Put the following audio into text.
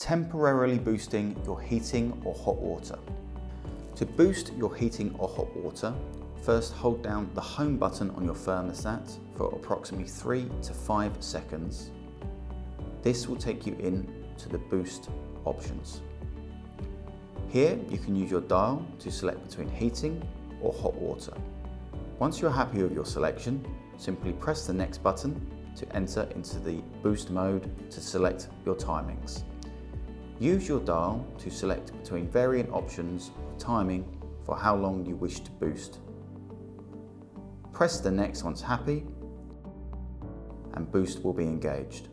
temporarily boosting your heating or hot water. To boost your heating or hot water, first hold down the home button on your thermostat for approximately 3 to 5 seconds. This will take you in to the boost options. Here you can use your dial to select between heating or hot water. Once you're happy with your selection, simply press the next button to enter into the boost mode to select your timings. Use your dial to select between varying options of timing for how long you wish to boost. Press the next once happy and boost will be engaged.